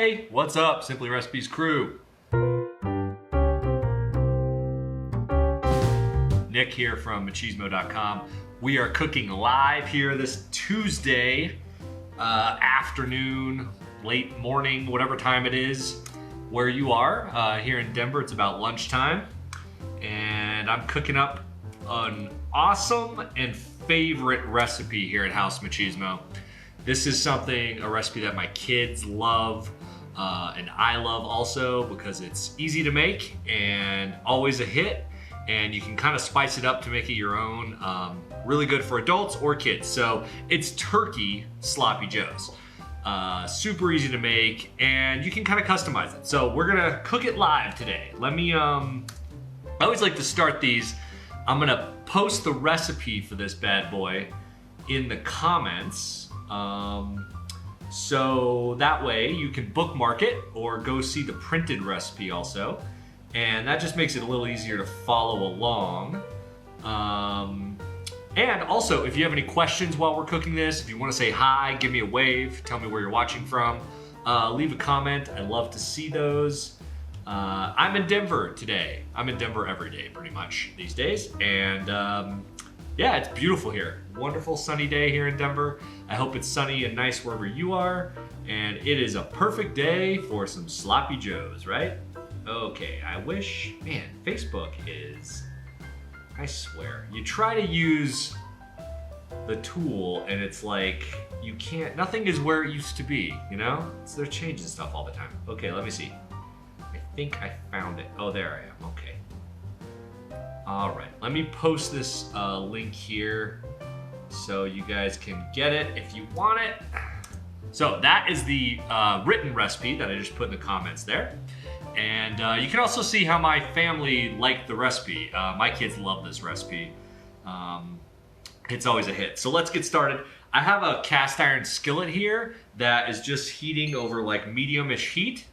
Hey, what's up, Simply Recipes crew? Nick here from machismo.com. We are cooking live here this Tuesday afternoon, late morning, whatever time it is where you are. Here in Denver, it's about lunchtime. And I'm cooking up an awesome and favorite recipe here at House Machismo. This is a recipe that my kids love and I love also because it's easy to make and always a hit. And you can kind of spice it up to make it your own. Really good for adults or kids. So it's turkey sloppy joes. Super easy to make and you can kind of customize it. So we're gonna cook it live today. I always like to start these. I'm gonna post the recipe for this bad boy in the comments. So that way you can bookmark it or go see the printed recipe also. And that just makes it a little easier to follow along. And also, if you have any questions while we're cooking this, if you want to say hi, give me a wave, tell me where you're watching from, leave a comment. I love to see those. I'm in Denver today. I'm in Denver every day, pretty much, these days. And yeah, it's beautiful here. Wonderful sunny day here in Denver. I hope it's sunny and nice wherever you are. And it is a perfect day for some sloppy joes, right? Okay, I wish, man, Facebook is, I swear, you try to use the tool and it's like, you can't, nothing is where it used to be, you know? So they're changing stuff all the time. Okay, let me see. I think I found it. Oh, there I am, okay. All right, let me post this link here so you guys can get it if you want it. So that is the written recipe that I just put in the comments there. And you can also see how my family liked the recipe. My kids love this recipe. It's always a hit. So let's get started. I have a cast iron skillet here that is just heating over like medium-ish heat.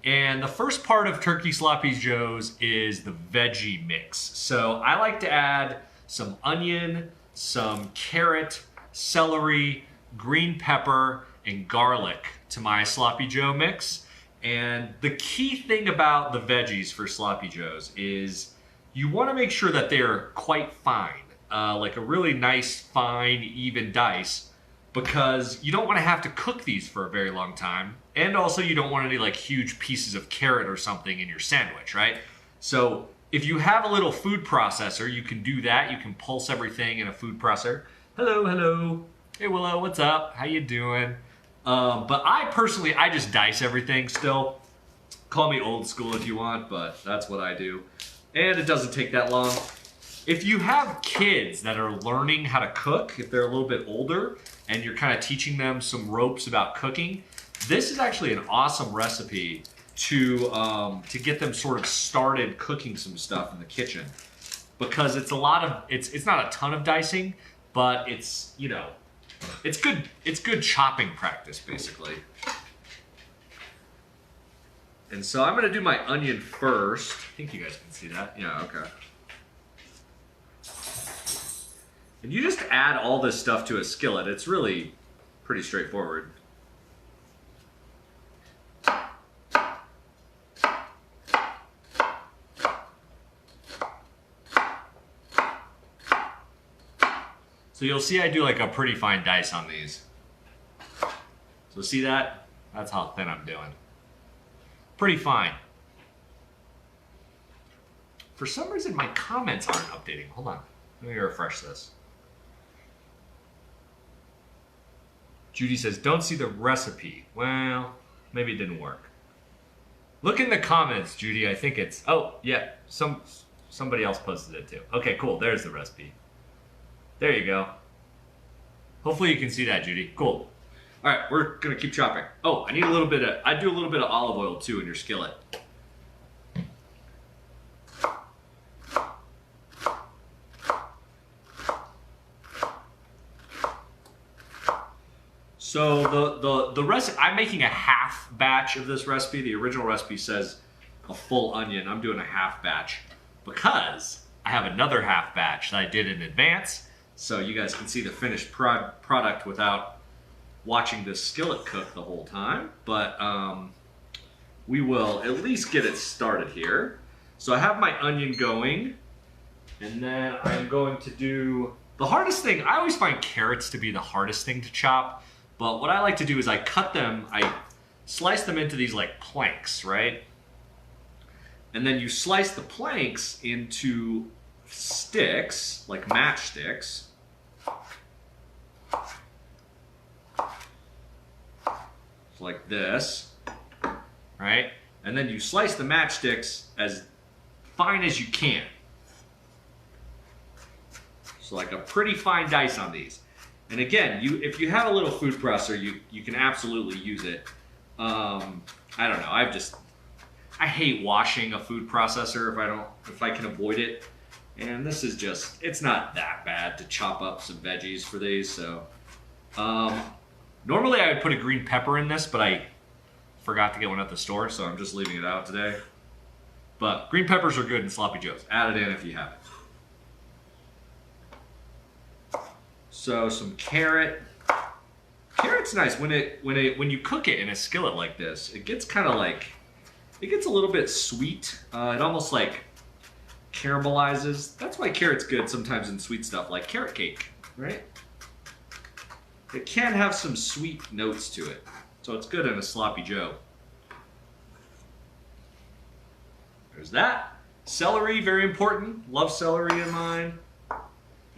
And the first part of turkey sloppy joes is the veggie mix. So I like to add some onion, some carrot, celery, green pepper, and garlic to my sloppy joe mix. And the key thing about the veggies for sloppy joes is you want to make sure that they're quite fine, like a really nice, fine, even dice, because you don't want to have to cook these for a very long time. And also you don't want any like huge pieces of carrot or something in your sandwich, right? So if you have a little food processor, you can do that. You can pulse everything in a food processor. Hello, hello. Hey Willow, what's up? How you doing? But I personally, I just dice everything still. Call me old school if you want, but that's what I do. And it doesn't take that long. If you have kids that are learning how to cook, if they're a little bit older, and you're kind of teaching them some ropes about cooking, this is actually an awesome recipe to get them sort of started cooking some stuff in the kitchen. Because it's it's not a ton of dicing, but it's, you know, it's good chopping practice, basically. And so I'm gonna do my onion first. I think you guys can see that. Yeah, okay. And you just add all this stuff to a skillet. It's really pretty straightforward. So you'll see I do like a pretty fine dice on these. So see that? That's how thin I'm doing. Pretty fine. For some reason my comments aren't updating. Hold on, let me refresh this. Judy says, don't see the recipe. Well, maybe it didn't work. Look in the comments, Judy. I think it's, oh yeah, somebody else posted it too. Okay, cool, there's the recipe. There you go. Hopefully you can see that, Judy. Cool. All right, we're gonna keep chopping. Oh, I do a little bit of olive oil too in your skillet. So the recipe, I'm making a half batch of this recipe. The original recipe says a full onion. I'm doing a half batch because I have another half batch that I did in advance, so you guys can see the finished product without watching this skillet cook the whole time. But we will at least get it started here. So I have my onion going, and then I'm going to do the hardest thing. I always find carrots to be the hardest thing to chop, but what I like to do is I cut them, I slice them into these like planks, right? And then you slice the planks into sticks, like matchsticks. Like this, right? And then you slice the matchsticks as fine as you can. So like a pretty fine dice on these. And again, if you have a little food processor, you can absolutely use it. I don't know. I hate washing a food processor if I can avoid it. And this is just, it's not that bad to chop up some veggies for these. So normally I would put a green pepper in this, but I forgot to get one at the store, so I'm just leaving it out today. But green peppers are good in sloppy joes. Add it in if you have it. So some carrot. Carrot's nice when you cook it in a skillet like this. It gets kind of like, it gets a little bit sweet. It almost like caramelizes. That's why carrot's good sometimes in sweet stuff like carrot cake, right? It can have some sweet notes to it, so it's good in a sloppy joe. There's that. Celery, very important. Love celery in mine.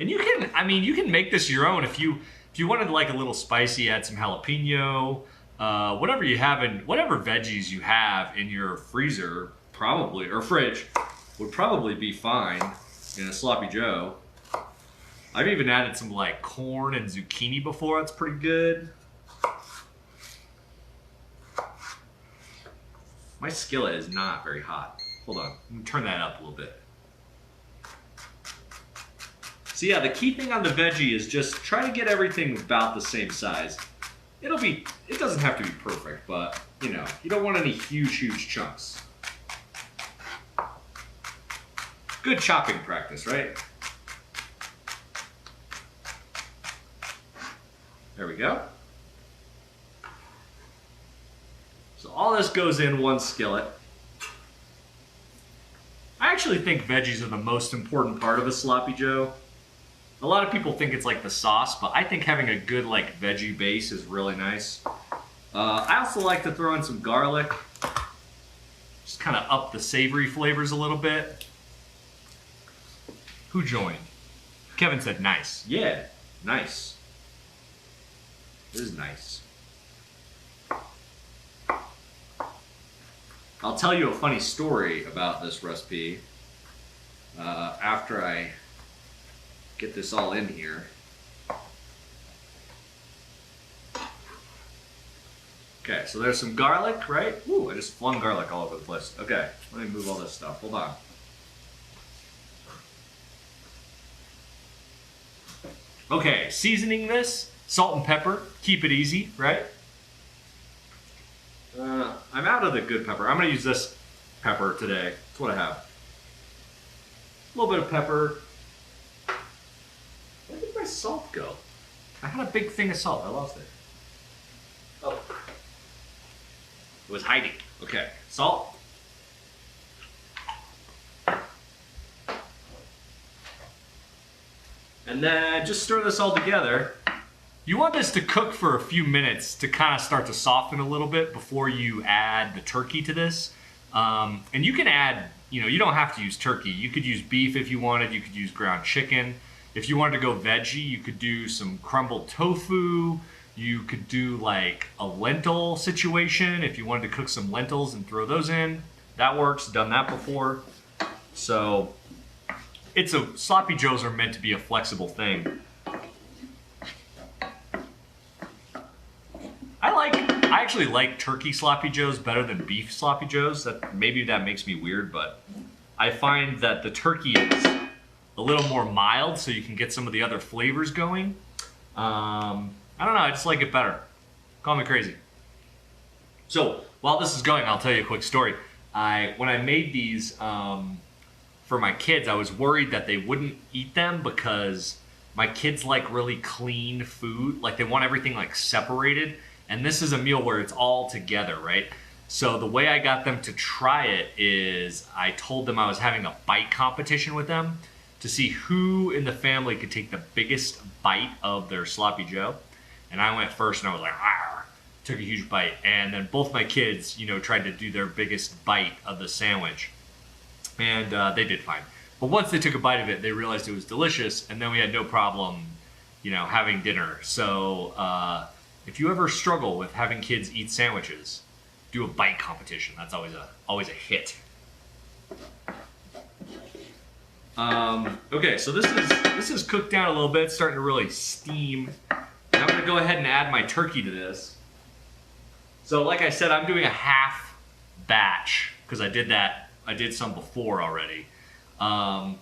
And you can make this your own if you wanted like a little spicy, add some jalapeno, whatever you have in, whatever veggies you have in your freezer, probably, or fridge, would probably be fine in a sloppy joe. I've even added some like corn and zucchini before. That's pretty good. My skillet is not very hot. Hold on, let me turn that up a little bit. So yeah, the key thing on the veggie is just try to get everything about the same size. It doesn't have to be perfect, but you know, you don't want any huge chunks. Good chopping practice, right? There we go. So all this goes in one skillet. I actually think veggies are the most important part of a sloppy joe. A lot of people think it's like the sauce, but I think having a good like veggie base is really nice. I also like to throw in some garlic. Just kind of up the savory flavors a little bit. Who joined? Kevin said nice. Yeah, nice. This is nice. I'll tell you a funny story about this recipe after I get this all in here. Okay, so there's some garlic, right? Ooh, I just flung garlic all over the place. Okay, let me move all this stuff. Hold on. Okay, seasoning this, salt and pepper. Keep it easy, right? I'm out of the good pepper. I'm gonna use this pepper today. That's what I have. A little bit of pepper. Where did my salt go? I had a big thing of salt. I lost it. Oh. It was hiding. Okay, salt. And then just stir this all together. You want this to cook for a few minutes to kind of start to soften a little bit before you add the turkey to this. And you can add, you don't have to use turkey. You could use beef if you wanted. You could use ground chicken. If you wanted to go veggie, you could do some crumbled tofu. You could do like a lentil situation if you wanted to cook some lentils and throw those in. That works. Done that before. So sloppy joes are meant to be a flexible thing. I actually like turkey sloppy joes better than beef sloppy joes. Maybe that makes me weird, but I find that the turkey is a little more mild, so you can get some of the other flavors going. I don't know, I just like it better. Call me crazy. So while this is going, I'll tell you a quick story. When I made these for my kids, I was worried that they wouldn't eat them because my kids like really clean food. Like they want everything like separated. And this is a meal where it's all together, right? So the way I got them to try it is I told them I was having a bite competition with them to see who in the family could take the biggest bite of their sloppy Joe. And I went first and I was like, "Arr!" Took a huge bite. And then both my kids, tried to do their biggest bite of the sandwich. And they did fine. But once they took a bite of it, they realized it was delicious. And then we had no problem, having dinner. So if you ever struggle with having kids eat sandwiches, do a bite competition. That's always a hit. Okay, so this is cooked down a little bit, starting to really steam. And I'm gonna go ahead and add my turkey to this. So like I said, I'm doing a half batch because I did some before already. And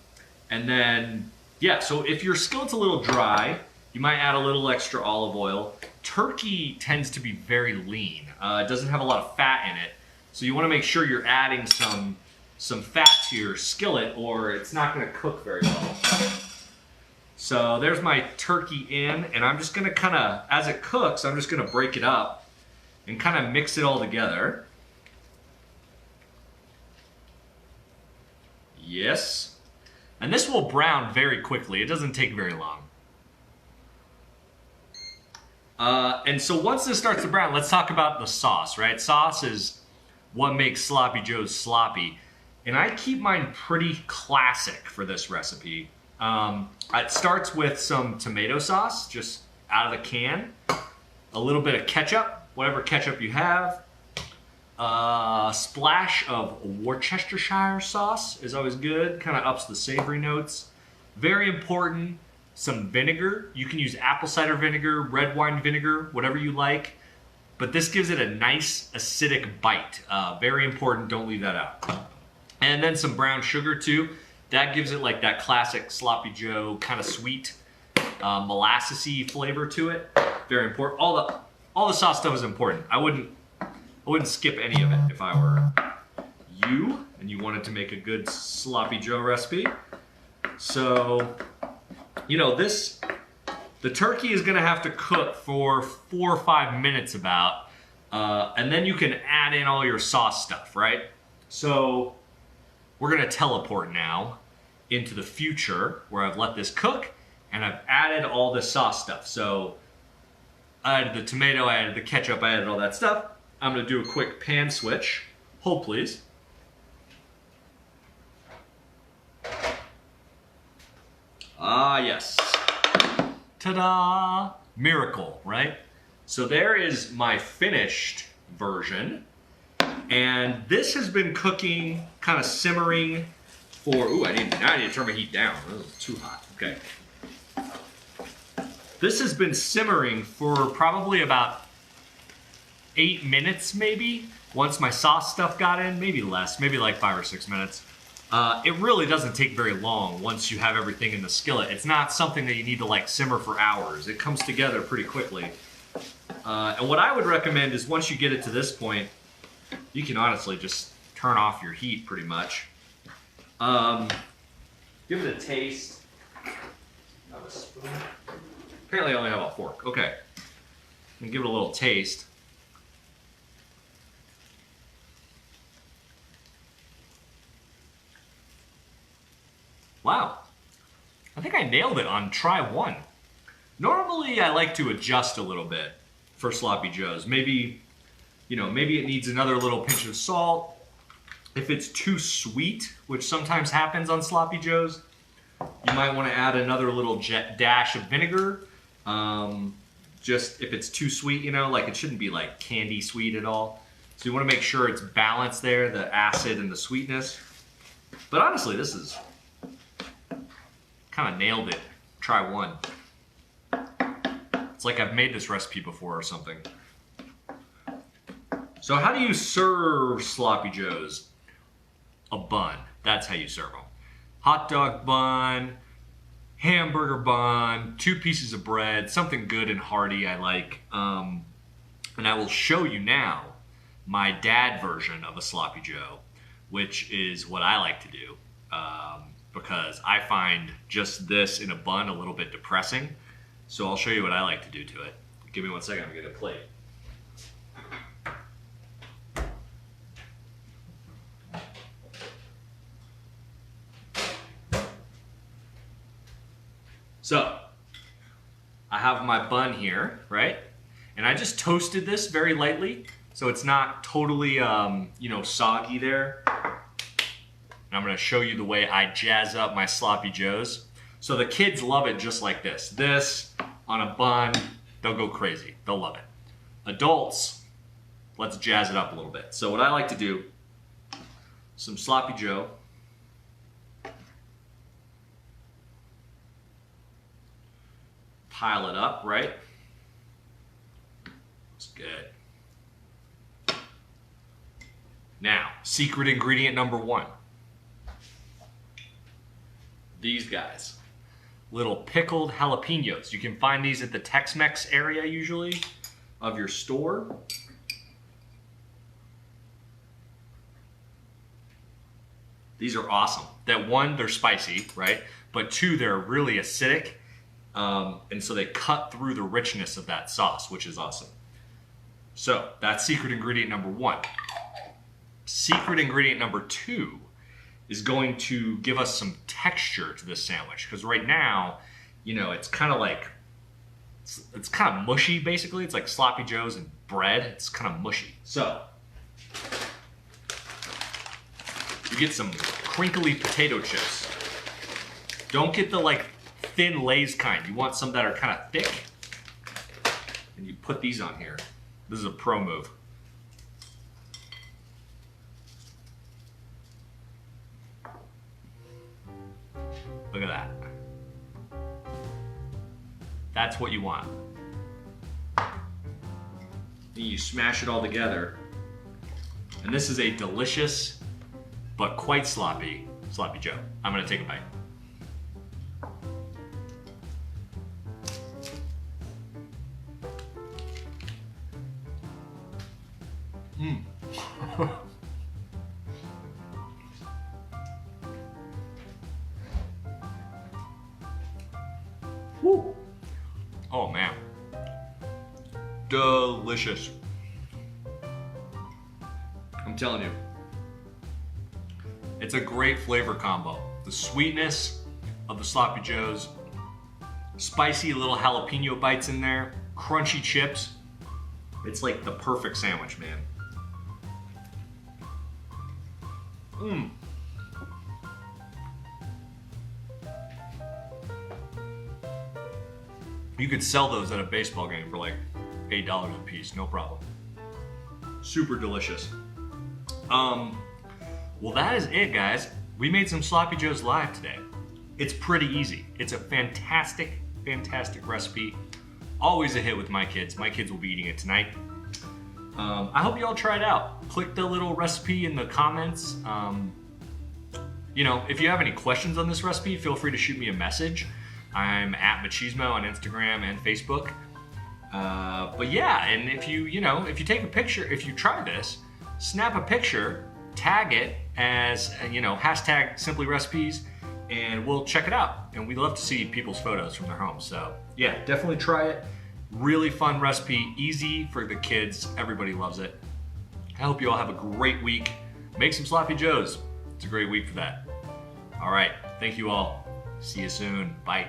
then, yeah, so if your skillet's a little dry, you might add a little extra olive oil. Turkey tends to be very lean. It doesn't have a lot of fat in it. So you wanna make sure you're adding some fat to your skillet or it's not gonna cook very well. So there's my turkey in, and I'm just gonna kinda, as it cooks, I'm just gonna break it up and kinda mix it all together. Yes. And this will brown very quickly. It doesn't take very long. And so once this starts to brown, let's talk about the sauce, right? Sauce is what makes sloppy joes sloppy. And I keep mine pretty classic for this recipe. It starts with some tomato sauce, just out of the can. A little bit of ketchup, whatever ketchup you have. A splash of Worcestershire sauce is always good, kind of ups the savory notes. Very important, some vinegar. You can use apple cider vinegar, red wine vinegar, whatever you like. But this gives it a nice acidic bite. Very important, don't leave that out. And then some brown sugar too. That gives it like that classic sloppy joe kind of sweet, molassesy flavor to it. Very important. All the sauce stuff is important. I wouldn't skip any of it if I were you and you wanted to make a good sloppy joe recipe. So, the turkey is gonna have to cook for 4 or 5 minutes about, and then you can add in all your sauce stuff, right? So we're gonna teleport now into the future where I've let this cook and I've added all the sauce stuff. So I added the tomato, I added the ketchup, I added all that stuff. I'm gonna do a quick pan switch. Hold please. Ah, yes. Ta-da! Miracle, right? So there is my finished version. And this has been cooking, kind of simmering for, I need to turn my heat down. Oh, it's too hot, okay. This has been simmering for probably about 8 minutes maybe, once my sauce stuff got in, maybe less, maybe like 5 or 6 minutes. It really doesn't take very long once you have everything in the skillet. It's not something that you need to like simmer for hours. It comes together pretty quickly. And what I would recommend is once you get it to this point, you can honestly just turn off your heat pretty much. Give it a taste. Have a spoon. Apparently I only have a fork. Okay. And give it a little taste. Wow. I think I nailed it on try 1. Normally I like to adjust a little bit for sloppy joes. Maybe it needs another little pinch of salt. If it's too sweet, which sometimes happens on sloppy joes, you might want to add another little dash of vinegar. Just if it's too sweet, like it shouldn't be like candy sweet at all. So you want to make sure it's balanced there, the acid and the sweetness. But honestly, this is kind of nailed it. Try 1. It's like I've made this recipe before or something. So how do you serve sloppy joes? A bun. That's how you serve them. Hot dog bun, hamburger bun, 2 pieces of bread, something good and hearty I like. And I will show you now my dad version of a sloppy joe, which is what I like to do. Because I find just this in a bun a little bit depressing. So I'll show you what I like to do to it. Give me 1 second, I'm gonna get a plate. So, I have my bun here, right? And I just toasted this very lightly, so it's not totally, you know, soggy there. And I'm gonna show you the way I jazz up my sloppy joes. So the kids love it just like this. This on a bun, they'll go crazy. They'll love it. Adults, let's jazz it up a little bit. So what I like to do, some sloppy joe. Pile it up, right? It's good. Now, secret ingredient number 1. These guys. Little pickled jalapenos. You can find these at the Tex-Mex area usually of your store. These are awesome. That one, they're spicy, right? But 2, they're really acidic. And so they cut through the richness of that sauce, which is awesome. So that's secret ingredient number 1. Secret ingredient number 2 is going to give us some texture to this sandwich. Because right now, you know, it's kind of like, it's kind of mushy basically. It's like sloppy joes and bread. It's kind of mushy. So you get some crinkly potato chips. Don't get the like thin Lay's kind. You want some that are kind of thick. And you put these on here. This is a pro move. Look at that. That's what you want. Then you smash it all together. And this is a delicious, but quite sloppy joe. I'm gonna take a bite. Woo. Oh man, delicious. I'm telling you, it's a great flavor combo. The sweetness of the sloppy joes, spicy little jalapeno bites in there, crunchy chips. It's like the perfect sandwich, man. You could sell those at a baseball game for like $8 a piece, no problem. Super delicious. Well, that is it, guys. We made some sloppy joes live today. It's pretty easy. It's a fantastic, fantastic recipe. Always a hit with my kids. My kids will be eating it tonight. I hope you all try it out. Click the little recipe in the comments. You know, if you have any questions on this recipe, feel free to shoot me a message. I'm at Machismo on Instagram and Facebook. But yeah, and if you take a picture, if you try this, snap a picture, tag it as, hashtag Simply Recipes, and we'll check it out. And we love to see people's photos from their homes. So yeah, definitely try it. Really fun recipe, easy for the kids. Everybody loves it. I hope you all have a great week. Make some sloppy joes. It's a great week for that. All right, thank you all. See you soon. Bye.